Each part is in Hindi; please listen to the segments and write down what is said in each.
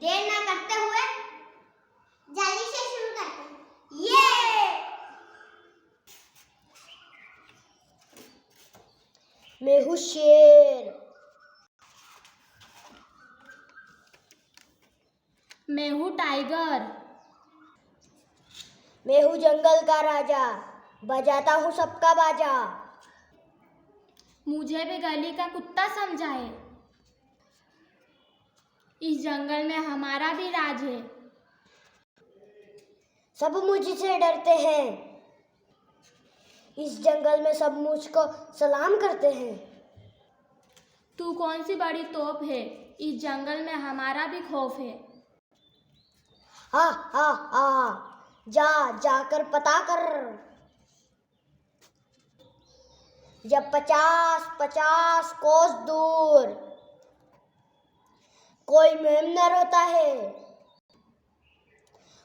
देर ना करते हुए जल्दी से शुरू करते हैं। ये मैं हूँ शेर। मैं हूँ टाइगर। मैं हूँ जंगल का राजा, बजाता हूँ सबका बाजा। मुझे भी गली का कुत्ता समझाए, इस जंगल में हमारा भी राज है। सब मुझसे डरते हैं, इस जंगल में सब मुझको सलाम करते हैं। तू कौन सी बड़ी तोप है, इस जंगल में हमारा भी खौफ है। हा हा हा, जाकर पता कर। जब 50-50 कोस दूर कोई मेमना रोता है,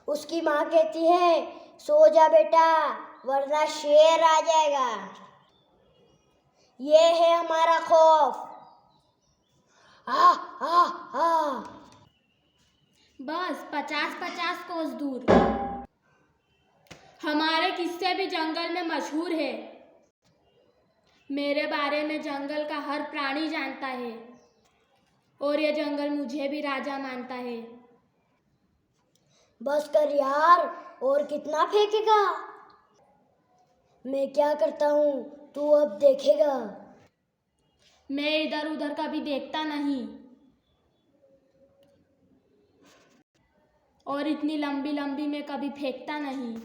उसकी माँ कहती है सो जा बेटा वरना शेर आ जाएगा। ये है हमारा खौफ। हा हा हा। बस 50-50 कोस दूर। हमारे किस्से भी जंगल में मशहूर है। मेरे बारे में जंगल का हर प्राणी जानता है और ये जंगल मुझे भी राजा मानता है। बस कर यार, और कितना फेंकेगा? मैं क्या करता हूँ तू अब देखेगा। मैं इधर उधर कभी देखता नहीं और इतनी लंबी लंबी मैं कभी फेंकता नहीं।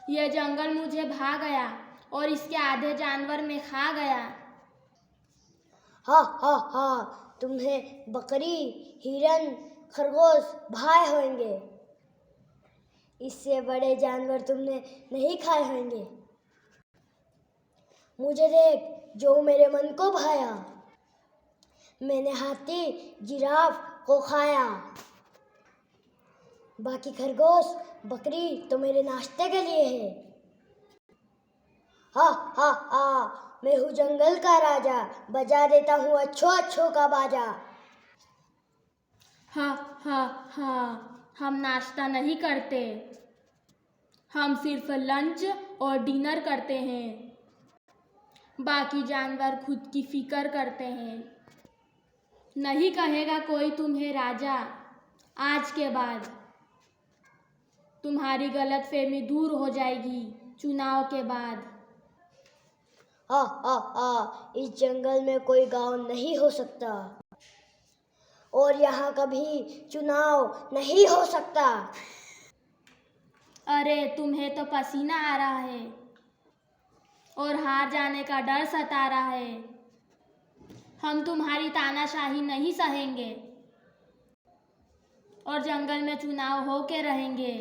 यह जंगल मुझे भा गया और इसके आधे जानवर मैं खा गया। हा हा हा, तुम्हें बकरी, हिरन, खरगोश भाए होंगे, इससे बड़े जानवर तुमने नहीं खाए होंगे। मुझे देख जो मेरे मन को भाया, मैंने हाथी, जिराफ को खाया। बाकी खरगोश, बकरी तो मेरे नाश्ते के लिए है। हा हा हा, मैं हूँ जंगल का राजा, बजा देता हूँ अच्छों अच्छों का बाजा। हा हा हा, हम नाश्ता नहीं करते, हम सिर्फ लंच और डिनर करते हैं। बाकी जानवर खुद की फिक्र करते हैं। नहीं कहेगा कोई तुम्हें राजा आज के बाद। तुम्हारी गलतफहमी दूर हो जाएगी चुनाव के बाद। हा हा हा, इस जंगल में कोई गांव नहीं हो सकता और यहाँ कभी चुनाव नहीं हो सकता। अरे तुम्हें तो पसीना आ रहा है और हार जाने का डर सता रहा है। हम तुम्हारी तानाशाही नहीं सहेंगे और जंगल में चुनाव हो के रहेंगे।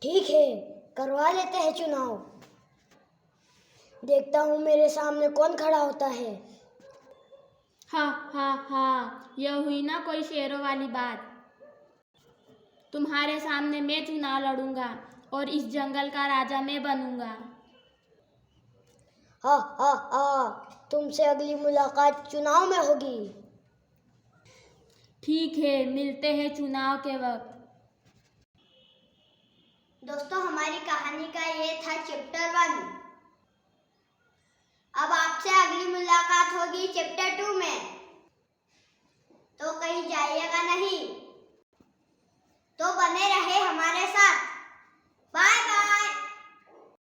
ठीक है, करवा लेते हैं चुनाव। देखता हूँ मेरे सामने कौन खड़ा होता है। हा हा हा, यह हुई ना कोई शेरों वाली बात। तुम्हारे सामने मैं चुनाव लड़ूंगा और इस जंगल का राजा मैं बनूंगा। हा हा हा, तुमसे अगली मुलाकात चुनाव में होगी। ठीक है, मिलते हैं चुनाव के वक्त। दोस्तों, हमारी कहानी का ये था चैप्टर 1। अब आपसे अगली मुलाकात होगी चैप्टर 2 में, तो कहीं जाइएगा नहीं।